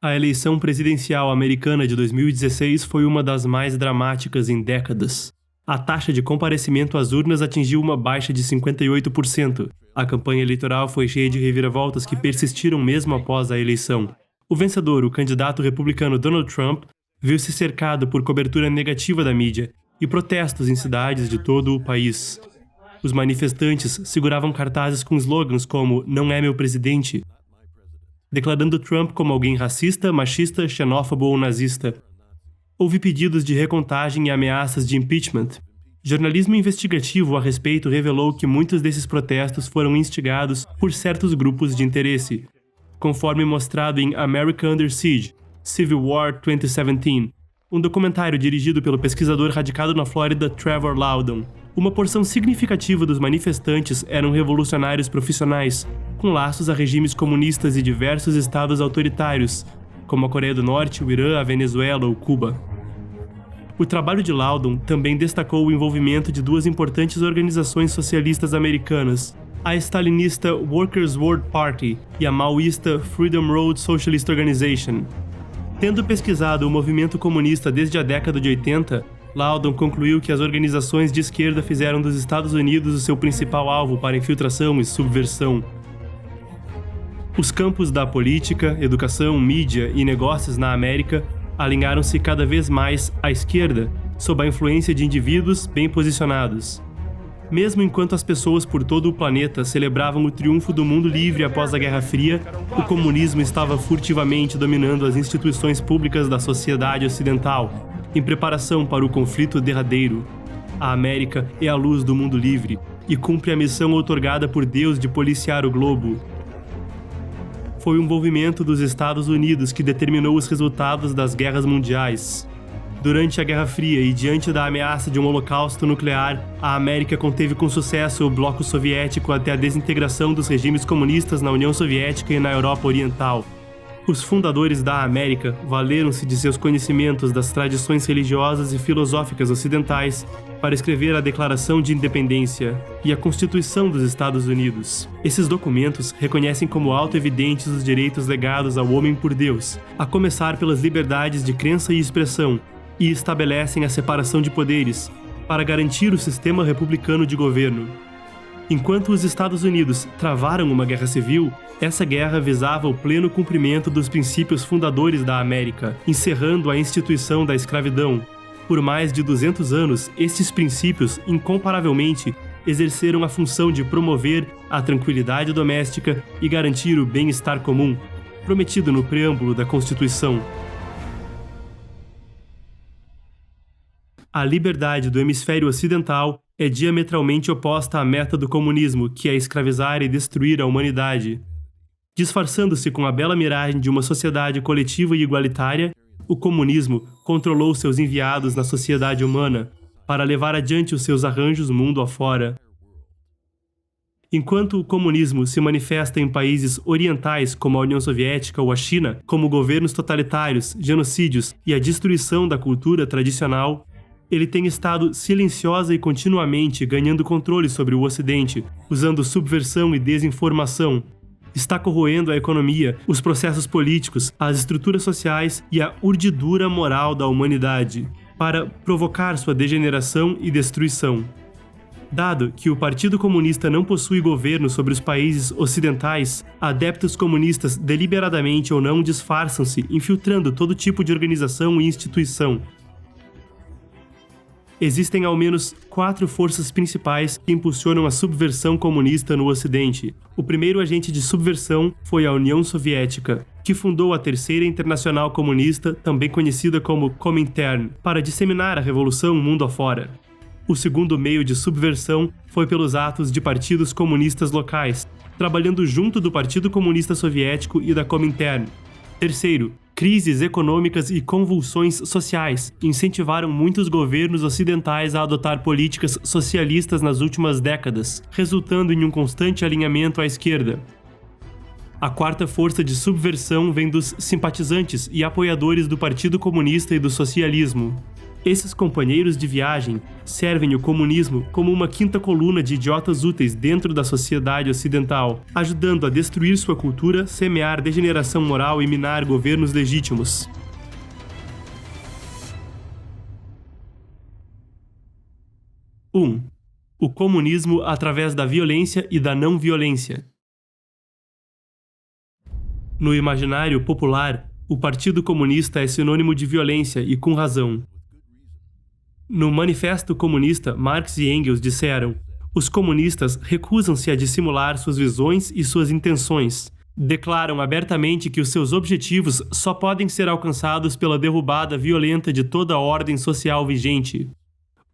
A eleição presidencial americana de 2016 foi uma das mais dramáticas em décadas. A taxa de comparecimento às urnas atingiu uma baixa de 58%. A campanha eleitoral foi cheia de reviravoltas que persistiram mesmo após a eleição. O vencedor, o candidato republicano Donald Trump, viu-se cercado por cobertura negativa da mídia e protestos em cidades de todo o país. Os manifestantes seguravam cartazes com slogans como "Não é meu presidente", declarando Trump como alguém racista, machista, xenófobo ou nazista. Houve pedidos de recontagem e ameaças de impeachment. Jornalismo investigativo a respeito revelou que muitos desses protestos foram instigados por certos grupos de interesse, conforme mostrado em America Under Siege, Civil War 2017, um documentário dirigido pelo pesquisador radicado na Flórida Trevor Loudon. Uma porção significativa dos manifestantes eram revolucionários profissionais, com laços a regimes comunistas e diversos estados autoritários, como a Coreia do Norte, o Irã, a Venezuela ou Cuba. O trabalho de Loudon também destacou o envolvimento de duas importantes organizações socialistas americanas, a stalinista Workers' World Party e a maoísta Freedom Road Socialist Organization. Tendo pesquisado o movimento comunista desde a década de 80, Loudon concluiu que as organizações de esquerda fizeram dos Estados Unidos o seu principal alvo para infiltração e subversão. Os campos da política, educação, mídia e negócios na América alinharam-se cada vez mais à esquerda, sob a influência de indivíduos bem posicionados. Mesmo enquanto as pessoas por todo o planeta celebravam o triunfo do mundo livre após a Guerra Fria, o comunismo estava furtivamente dominando as instituições públicas da sociedade ocidental, em preparação para o conflito derradeiro. A América é a luz do mundo livre e cumpre a missão outorgada por Deus de policiar o globo. Foi o envolvimento dos Estados Unidos que determinou os resultados das guerras mundiais. Durante a Guerra Fria e diante da ameaça de um holocausto nuclear, a América conteve com sucesso o bloco soviético até a desintegração dos regimes comunistas na União Soviética e na Europa Oriental. Os fundadores da América valeram-se de seus conhecimentos das tradições religiosas e filosóficas ocidentais para escrever a Declaração de Independência e a Constituição dos Estados Unidos. Esses documentos reconhecem como auto-evidentes os direitos legados ao homem por Deus, a começar pelas liberdades de crença e expressão, e estabelecem a separação de poderes para garantir o sistema republicano de governo. Enquanto os Estados Unidos travaram uma guerra civil, essa guerra visava o pleno cumprimento dos princípios fundadores da América, encerrando a instituição da escravidão. Por mais de 200 anos, estes princípios, incomparavelmente, exerceram a função de promover a tranquilidade doméstica e garantir o bem-estar comum, prometido no preâmbulo da Constituição. A liberdade do hemisfério ocidental é diametralmente oposta à meta do comunismo, que é escravizar e destruir a humanidade. Disfarçando-se com a bela miragem de uma sociedade coletiva e igualitária, o comunismo controlou seus enviados na sociedade humana para levar adiante os seus arranjos mundo afora. Enquanto o comunismo se manifesta em países orientais como a União Soviética ou a China, como governos totalitários, genocídios e a destruição da cultura tradicional, ele tem estado silenciosa e continuamente ganhando controle sobre o Ocidente, usando subversão e desinformação. Está corroendo a economia, os processos políticos, as estruturas sociais e a urdidura moral da humanidade, para provocar sua degeneração e destruição. Dado que o Partido Comunista não possui governo sobre os países ocidentais, adeptos comunistas deliberadamente ou não disfarçam-se, infiltrando todo tipo de organização e instituição. Existem ao menos 4 forças principais que impulsionam a subversão comunista no Ocidente. O primeiro agente de subversão foi a União Soviética, que fundou a Terceira Internacional Comunista, também conhecida como Comintern, para disseminar a revolução mundo afora. O segundo meio de subversão foi pelos atos de partidos comunistas locais, trabalhando junto do Partido Comunista Soviético e da Comintern. Terceiro, crises econômicas e convulsões sociais incentivaram muitos governos ocidentais a adotar políticas socialistas nas últimas décadas, resultando em um constante alinhamento à esquerda. A quarta força de subversão vem dos simpatizantes e apoiadores do Partido Comunista e do socialismo. Esses companheiros de viagem servem o comunismo como uma quinta coluna de idiotas úteis dentro da sociedade ocidental, ajudando a destruir sua cultura, semear degeneração moral e minar governos legítimos. O comunismo através da violência e da não-violência. No imaginário popular, o Partido Comunista é sinônimo de violência e com razão. No Manifesto Comunista, Marx e Engels disseram: os comunistas recusam-se a dissimular suas visões e suas intenções. Declaram abertamente que os seus objetivos só podem ser alcançados pela derrubada violenta de toda a ordem social vigente.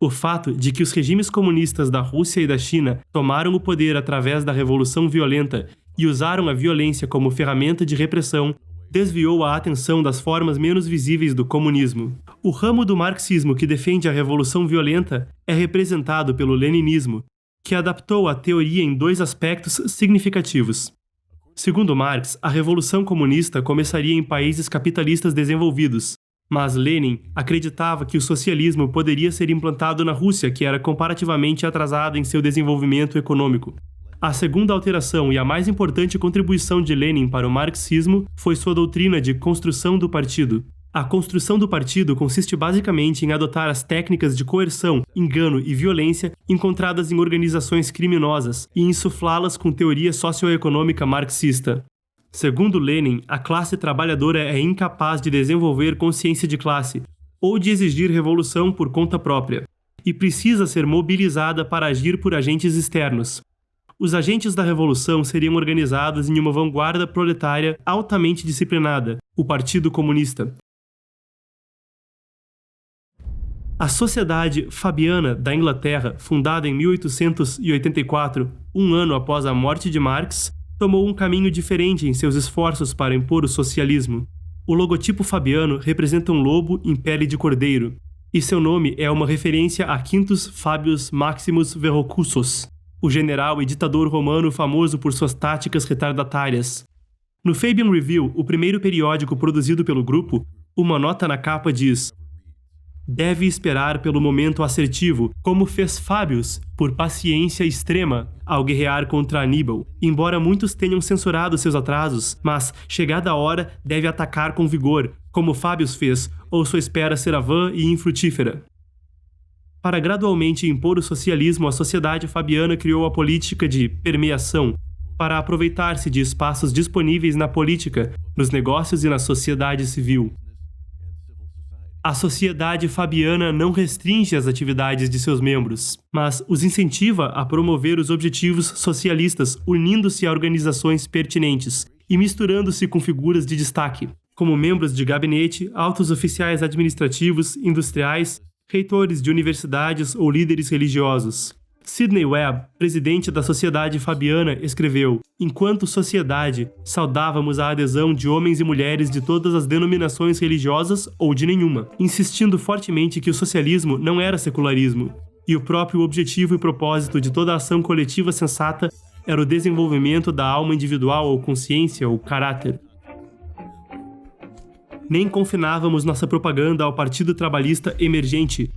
O fato de que os regimes comunistas da Rússia e da China tomaram o poder através da revolução violenta e usaram a violência como ferramenta de repressão desviou a atenção das formas menos visíveis do comunismo. O ramo do marxismo que defende a revolução violenta é representado pelo leninismo, que adaptou a teoria em dois aspectos significativos. Segundo Marx, a revolução comunista começaria em países capitalistas desenvolvidos, mas Lenin acreditava que o socialismo poderia ser implantado na Rússia, que era comparativamente atrasada em seu desenvolvimento econômico. A segunda alteração e a mais importante contribuição de Lenin para o marxismo foi sua doutrina de construção do partido. A construção do partido consiste basicamente em adotar as técnicas de coerção, engano e violência encontradas em organizações criminosas e insuflá-las com teoria socioeconômica marxista. Segundo Lenin, a classe trabalhadora é incapaz de desenvolver consciência de classe ou de exigir revolução por conta própria, e precisa ser mobilizada para agir por agentes externos. Os agentes da revolução seriam organizados em uma vanguarda proletária altamente disciplinada, o Partido Comunista. A Sociedade Fabiana da Inglaterra, fundada em 1884, um ano após a morte de Marx, tomou um caminho diferente em seus esforços para impor o socialismo. O logotipo fabiano representa um lobo em pele de cordeiro, e seu nome é uma referência a Quintus Fabius Maximus Verrucus, o general e ditador romano famoso por suas táticas retardatárias. No Fabian Review, o primeiro periódico produzido pelo grupo, uma nota na capa diz: deve esperar pelo momento assertivo, como fez Fabius, por paciência extrema, ao guerrear contra Aníbal. Embora muitos tenham censurado seus atrasos, mas, chegada a hora, deve atacar com vigor, como Fabius fez, ou sua espera será vã e infrutífera. Para gradualmente impor o socialismo, a sociedade fabiana criou a política de permeação, para aproveitar-se de espaços disponíveis na política, nos negócios e na sociedade civil. A sociedade fabiana não restringe as atividades de seus membros, mas os incentiva a promover os objetivos socialistas, unindo-se a organizações pertinentes e misturando-se com figuras de destaque, como membros de gabinete, altos oficiais administrativos, industriais, reitores de universidades ou líderes religiosos. Sidney Webb, presidente da Sociedade Fabiana, escreveu: enquanto sociedade, saudávamos a adesão de homens e mulheres de todas as denominações religiosas ou de nenhuma, insistindo fortemente que o socialismo não era secularismo, e o próprio objetivo e propósito de toda ação coletiva sensata era o desenvolvimento da alma individual ou consciência ou caráter. Nem confinávamos nossa propaganda ao Partido Trabalhista emergente,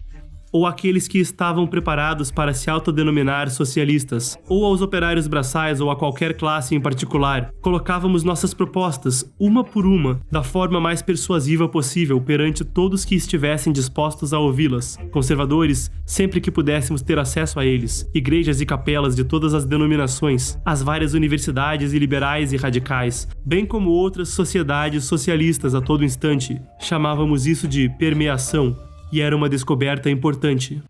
ou àqueles que estavam preparados para se autodenominar socialistas, ou aos operários braçais ou a qualquer classe em particular. Colocávamos nossas propostas, uma por uma, da forma mais persuasiva possível perante todos que estivessem dispostos a ouvi-las. Conservadores, sempre que pudéssemos ter acesso a eles, igrejas e capelas de todas as denominações, as várias universidades e liberais e radicais, bem como outras sociedades socialistas a todo instante. Chamávamos isso de permeação. E era uma descoberta importante.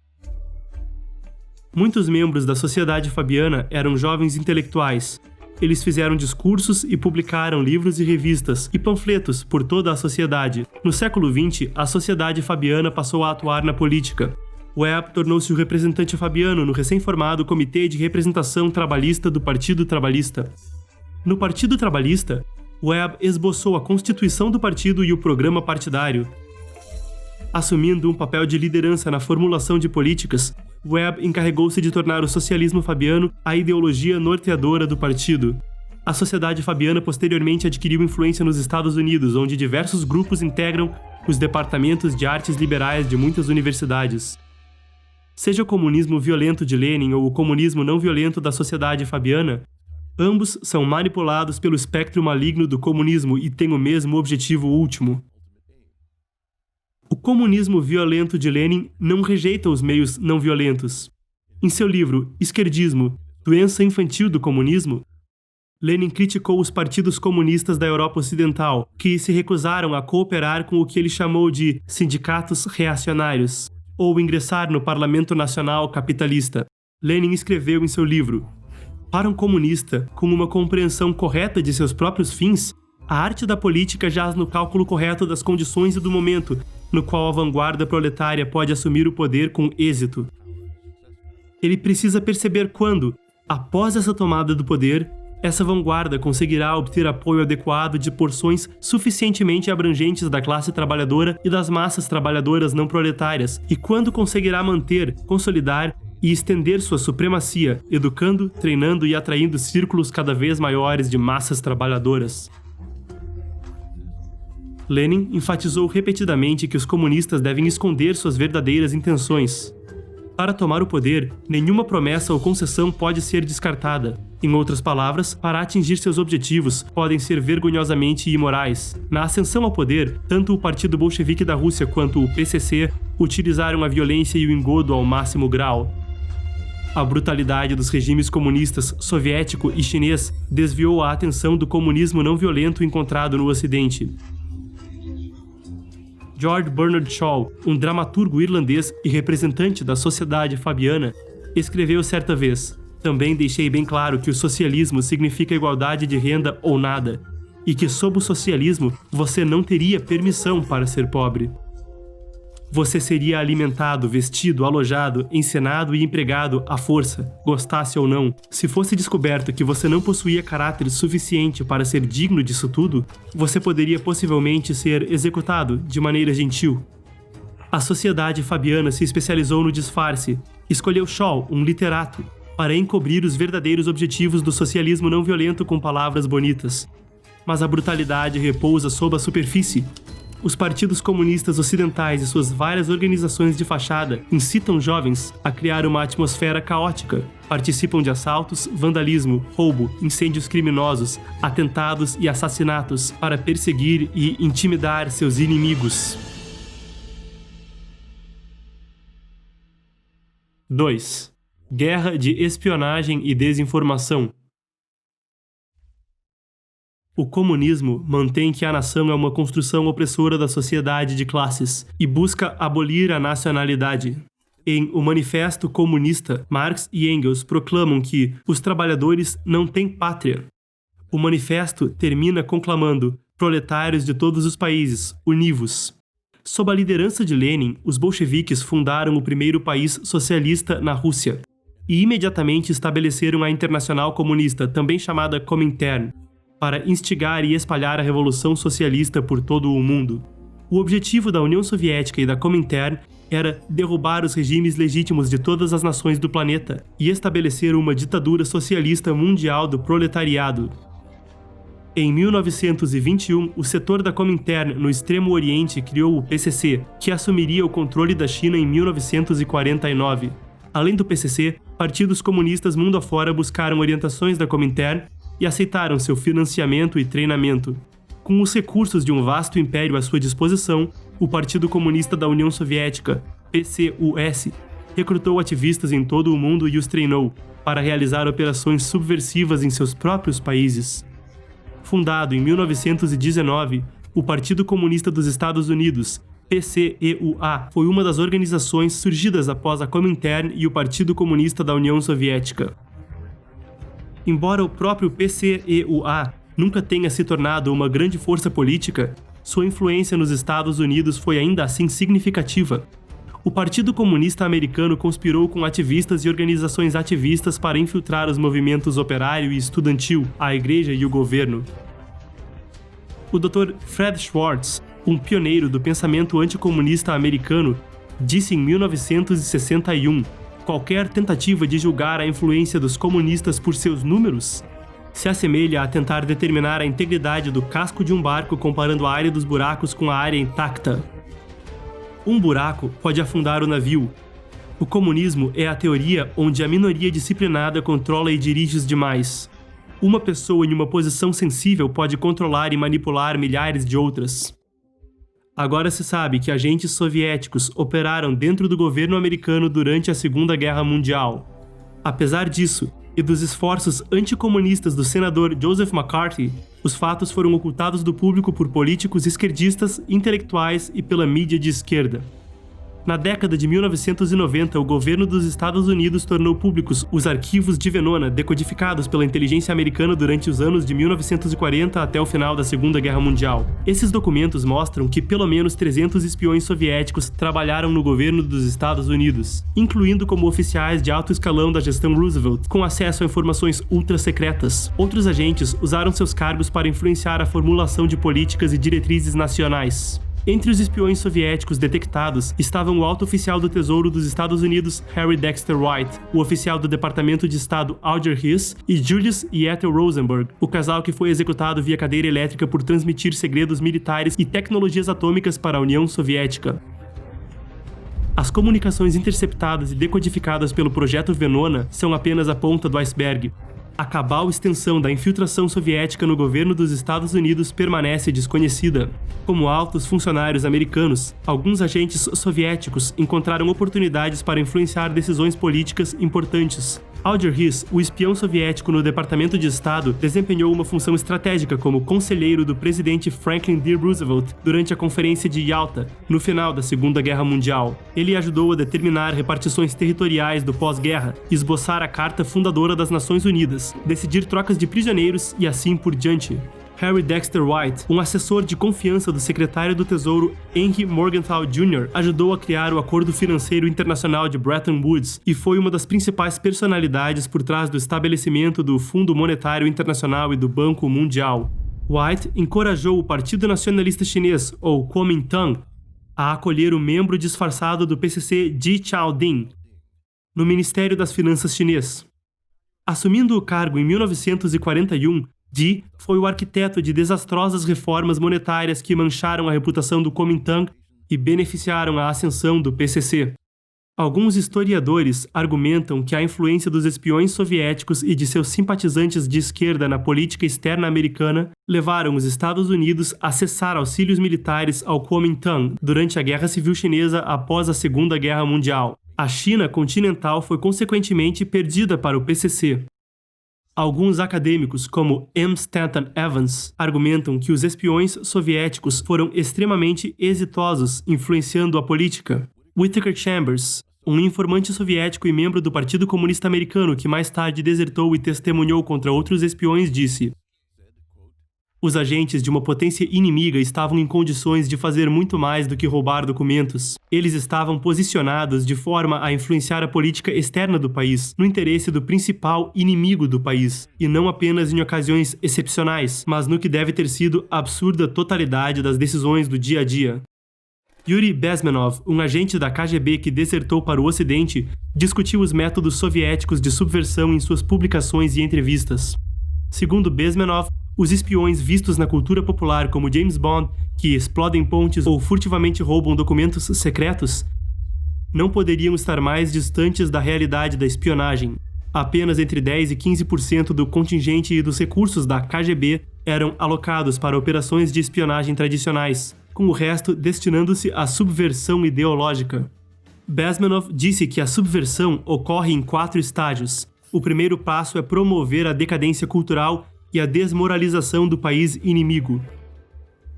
Muitos membros da Sociedade Fabiana eram jovens intelectuais. Eles fizeram discursos e publicaram livros e revistas e panfletos por toda a sociedade. No século XX, a Sociedade Fabiana passou a atuar na política. Webb tornou-se o representante fabiano no recém-formado Comitê de Representação Trabalhista do Partido Trabalhista. No Partido Trabalhista, Webb esboçou a constituição do partido e o programa partidário. Assumindo um papel de liderança na formulação de políticas, Webb encarregou-se de tornar o socialismo fabiano a ideologia norteadora do partido. A Sociedade Fabiana posteriormente adquiriu influência nos Estados Unidos, onde diversos grupos integram os departamentos de artes liberais de muitas universidades. Seja o comunismo violento de Lenin ou o comunismo não violento da sociedade fabiana, ambos são manipulados pelo espectro maligno do comunismo e têm o mesmo objetivo último. O comunismo violento de Lenin não rejeita os meios não violentos. Em seu livro Esquerdismo, Doença Infantil do Comunismo, Lenin criticou os partidos comunistas da Europa Ocidental, que se recusaram a cooperar com o que ele chamou de sindicatos reacionários, ou ingressar no Parlamento Nacional Capitalista. Lenin escreveu em seu livro: para um comunista, com uma compreensão correta de seus próprios fins, a arte da política jaz no cálculo correto das condições e do momento no qual a vanguarda proletária pode assumir o poder com êxito. Ele precisa perceber quando, após essa tomada do poder, essa vanguarda conseguirá obter apoio adequado de porções suficientemente abrangentes da classe trabalhadora e das massas trabalhadoras não proletárias, e quando conseguirá manter, consolidar e estender sua supremacia, educando, treinando e atraindo círculos cada vez maiores de massas trabalhadoras. Lenin enfatizou repetidamente que os comunistas devem esconder suas verdadeiras intenções. Para tomar o poder, nenhuma promessa ou concessão pode ser descartada. Em outras palavras, para atingir seus objetivos, podem ser vergonhosamente imorais. Na ascensão ao poder, tanto o Partido Bolchevique da Rússia quanto o PCC utilizaram a violência e o engodo ao máximo grau. A brutalidade dos regimes comunistas soviético e chinês desviou a atenção do comunismo não violento encontrado no Ocidente. George Bernard Shaw, um dramaturgo irlandês e representante da sociedade fabiana, escreveu certa vez: também deixei bem claro que o socialismo significa igualdade de renda ou nada, e que sob o socialismo você não teria permissão para ser pobre. Você seria alimentado, vestido, alojado, encenado e empregado à força, gostasse ou não. Se fosse descoberto que você não possuía caráter suficiente para ser digno disso tudo, você poderia possivelmente ser executado de maneira gentil. A sociedade fabiana se especializou no disfarce. Escolheu Shaw, um literato, para encobrir os verdadeiros objetivos do socialismo não violento com palavras bonitas. Mas a brutalidade repousa sob a superfície. Os partidos comunistas ocidentais e suas várias organizações de fachada incitam jovens a criar uma atmosfera caótica. Participam de assaltos, vandalismo, roubo, incêndios criminosos, atentados e assassinatos para perseguir e intimidar seus inimigos. 2. Guerra de espionagem e desinformação. O comunismo mantém que a nação é uma construção opressora da sociedade de classes e busca abolir a nacionalidade. Em O Manifesto Comunista, Marx e Engels proclamam que os trabalhadores não têm pátria. O manifesto termina conclamando: proletários de todos os países, univos. Sob a liderança de Lenin, os bolcheviques fundaram o primeiro país socialista na Rússia e imediatamente estabeleceram a Internacional Comunista, também chamada Comintern, para instigar e espalhar a revolução socialista por todo o mundo. O objetivo da União Soviética e da Comintern era derrubar os regimes legítimos de todas as nações do planeta e estabelecer uma ditadura socialista mundial do proletariado. Em 1921, o setor da Comintern no Extremo Oriente criou o PCC, que assumiria o controle da China em 1949. Além do PCC, partidos comunistas mundo afora buscaram orientações da Comintern e aceitaram seu financiamento e treinamento. Com os recursos de um vasto império à sua disposição, o Partido Comunista da União Soviética, PCUS, recrutou ativistas em todo o mundo e os treinou para realizar operações subversivas em seus próprios países. Fundado em 1919, o Partido Comunista dos Estados Unidos, PCEUA, foi uma das organizações surgidas após a Comintern e o Partido Comunista da União Soviética. Embora o próprio PCEUA nunca tenha se tornado uma grande força política, sua influência nos Estados Unidos foi ainda assim significativa. O Partido Comunista Americano conspirou com ativistas e organizações ativistas para infiltrar os movimentos operário e estudantil, a igreja e o governo. O Dr. Fred Schwartz, um pioneiro do pensamento anticomunista americano, disse em 1961: qualquer tentativa de julgar a influência dos comunistas por seus números se assemelha a tentar determinar a integridade do casco de um barco comparando a área dos buracos com a área intacta. Um buraco pode afundar o navio. O comunismo é a teoria onde a minoria disciplinada controla e dirige os demais. Uma pessoa em uma posição sensível pode controlar e manipular milhares de outras. Agora se sabe que agentes soviéticos operaram dentro do governo americano durante a Segunda Guerra Mundial. Apesar disso, e dos esforços anticomunistas do senador Joseph McCarthy, os fatos foram ocultados do público por políticos esquerdistas, intelectuais e pela mídia de esquerda. Na década de 1990, o governo dos Estados Unidos tornou públicos os arquivos de Venona, decodificados pela inteligência americana durante os anos de 1940 até o final da Segunda Guerra Mundial. Esses documentos mostram que pelo menos 300 espiões soviéticos trabalharam no governo dos Estados Unidos, incluindo como oficiais de alto escalão da gestão Roosevelt, com acesso a informações ultra-secretas. Outros agentes usaram seus cargos para influenciar a formulação de políticas e diretrizes nacionais. Entre os espiões soviéticos detectados estavam o alto oficial do Tesouro dos Estados Unidos, Harry Dexter White, o oficial do Departamento de Estado, Alger Hiss, e Julius e Ethel Rosenberg, o casal que foi executado via cadeira elétrica por transmitir segredos militares e tecnologias atômicas para a União Soviética. As comunicações interceptadas e decodificadas pelo Projeto Venona são apenas a ponta do iceberg. A cabal extensão da infiltração soviética no governo dos Estados Unidos permanece desconhecida. Como altos funcionários americanos, alguns agentes soviéticos encontraram oportunidades para influenciar decisões políticas importantes. Alger Hiss, o espião soviético no Departamento de Estado, desempenhou uma função estratégica como conselheiro do presidente Franklin D. Roosevelt durante a Conferência de Yalta, no final da Segunda Guerra Mundial. Ele ajudou a determinar repartições territoriais do pós-guerra, esboçar a Carta Fundadora das Nações Unidas, decidir trocas de prisioneiros e assim por diante. Harry Dexter White, um assessor de confiança do secretário do Tesouro Henry Morgenthau Jr., ajudou a criar o Acordo Financeiro Internacional de Bretton Woods e foi uma das principais personalidades por trás do estabelecimento do Fundo Monetário Internacional e do Banco Mundial. White encorajou o Partido Nacionalista Chinês, ou Kuomintang, a acolher o membro disfarçado do PCC Ji Chaoding no Ministério das Finanças chinês. Assumindo o cargo em 1941, Ji foi o arquiteto de desastrosas reformas monetárias que mancharam a reputação do Kuomintang e beneficiaram a ascensão do PCC. Alguns historiadores argumentam que a influência dos espiões soviéticos e de seus simpatizantes de esquerda na política externa americana levaram os Estados Unidos a cessar auxílios militares ao Kuomintang durante a Guerra Civil Chinesa após a Segunda Guerra Mundial. A China continental foi consequentemente perdida para o PCC. Alguns acadêmicos, como M. Stanton Evans, argumentam que os espiões soviéticos foram extremamente exitosos influenciando a política. Whittaker Chambers, um informante soviético e membro do Partido Comunista Americano que mais tarde desertou e testemunhou contra outros espiões, disse: "Os agentes de uma potência inimiga estavam em condições de fazer muito mais do que roubar documentos. Eles estavam posicionados de forma a influenciar a política externa do país, no interesse do principal inimigo do país, e não apenas em ocasiões excepcionais, mas no que deve ter sido a absurda totalidade das decisões do dia a dia." Yuri Bezmenov, um agente da KGB que desertou para o Ocidente, discutiu os métodos soviéticos de subversão em suas publicações e entrevistas. Segundo Bezmenov, os espiões vistos na cultura popular como James Bond, que explodem pontes ou furtivamente roubam documentos secretos, não poderiam estar mais distantes da realidade da espionagem. Apenas entre 10% e 15% do contingente e dos recursos da KGB eram alocados para operações de espionagem tradicionais, com o resto destinando-se à subversão ideológica. Bezmenov disse que a subversão ocorre em 4 estágios. O primeiro passo é promover a decadência cultural e a desmoralização do país inimigo.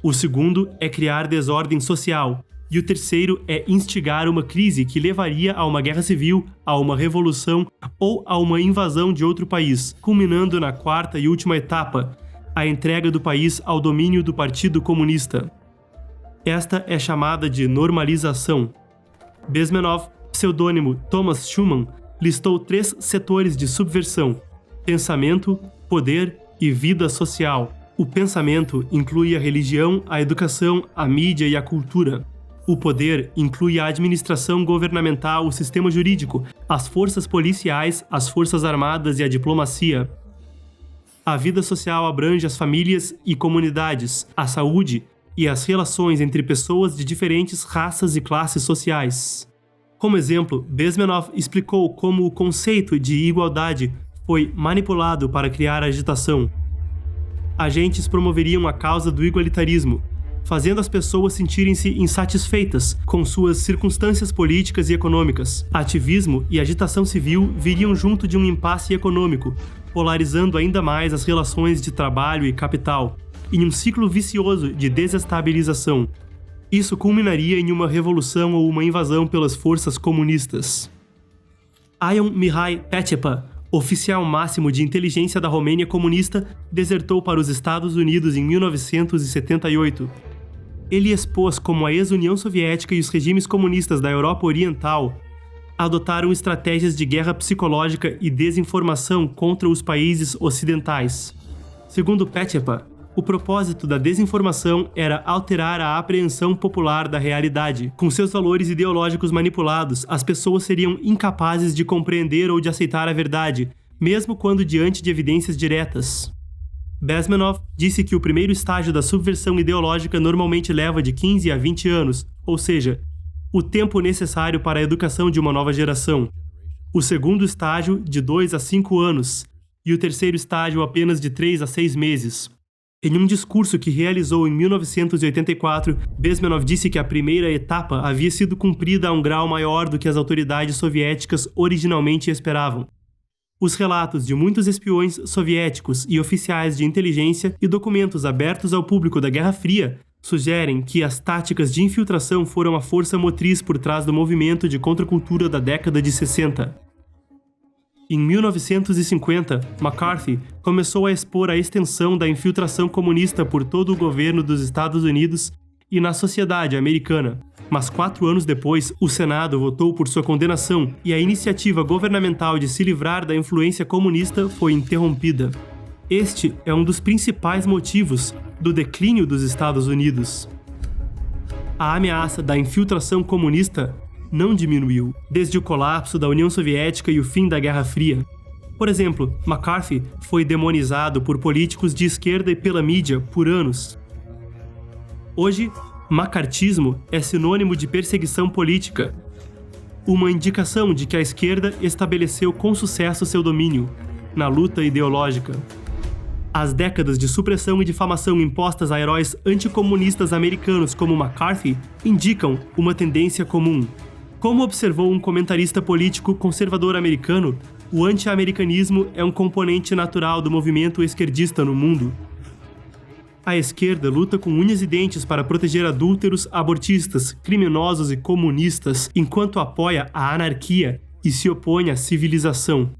O segundo é criar desordem social. E o terceiro é instigar uma crise que levaria a uma guerra civil, a uma revolução ou a uma invasão de outro país, culminando na 4ª e última etapa, a entrega do país ao domínio do Partido Comunista. Esta é chamada de normalização. Bezmenov, pseudônimo Thomas Schumann, listou 3 setores de subversão: pensamento, poder e vida social. O pensamento inclui a religião, a educação, a mídia e a cultura. O poder inclui a administração governamental, o sistema jurídico, as forças policiais, as forças armadas e a diplomacia. A vida social abrange as famílias e comunidades, a saúde, e as relações entre pessoas de diferentes raças e classes sociais. Como exemplo, Bezmenov explicou como o conceito de igualdade foi manipulado para criar agitação. Agentes promoveriam a causa do igualitarismo, fazendo as pessoas sentirem-se insatisfeitas com suas circunstâncias políticas e econômicas. Ativismo e agitação civil viriam junto de um impasse econômico, polarizando ainda mais as relações de trabalho e capital, em um ciclo vicioso de desestabilização. Isso culminaria em uma revolução ou uma invasão pelas forças comunistas. Ion Mihai Pechepa, oficial máximo de inteligência da Romênia comunista, desertou para os Estados Unidos em 1978. Ele expôs como a ex-União Soviética e os regimes comunistas da Europa Oriental adotaram estratégias de guerra psicológica e desinformação contra os países ocidentais. Segundo Pechepa, o propósito da desinformação era alterar a apreensão popular da realidade. Com seus valores ideológicos manipulados, as pessoas seriam incapazes de compreender ou de aceitar a verdade, mesmo quando diante de evidências diretas. Bezmenov disse que o primeiro estágio da subversão ideológica normalmente leva de 15 a 20 anos, ou seja, o tempo necessário para a educação de uma nova geração. O segundo estágio, de 2 a 5 anos, e o terceiro estágio apenas de 3 a 6 meses. Em um discurso que realizou em 1984, Bezmenov disse que a primeira etapa havia sido cumprida a um grau maior do que as autoridades soviéticas originalmente esperavam. Os relatos de muitos espiões soviéticos e oficiais de inteligência e documentos abertos ao público da Guerra Fria sugerem que as táticas de infiltração foram a força motriz por trás do movimento de contracultura da década de 60. Em 1950, McCarthy começou a expor a extensão da infiltração comunista por todo o governo dos Estados Unidos e na sociedade americana. Mas 4 anos depois, o Senado votou por sua condenação e a iniciativa governamental de se livrar da influência comunista foi interrompida. Este é um dos principais motivos do declínio dos Estados Unidos. A ameaça da infiltração comunista não diminuiu desde o colapso da União Soviética e o fim da Guerra Fria. Por exemplo, McCarthy foi demonizado por políticos de esquerda e pela mídia por anos. Hoje, macartismo é sinônimo de perseguição política, uma indicação de que a esquerda estabeleceu com sucesso seu domínio na luta ideológica. As décadas de supressão e difamação impostas a heróis anticomunistas americanos como McCarthy indicam uma tendência comum. Como observou um comentarista político conservador americano, o anti-americanismo é um componente natural do movimento esquerdista no mundo. A esquerda luta com unhas e dentes para proteger adúlteros, abortistas, criminosos e comunistas, enquanto apoia a anarquia e se opõe à civilização.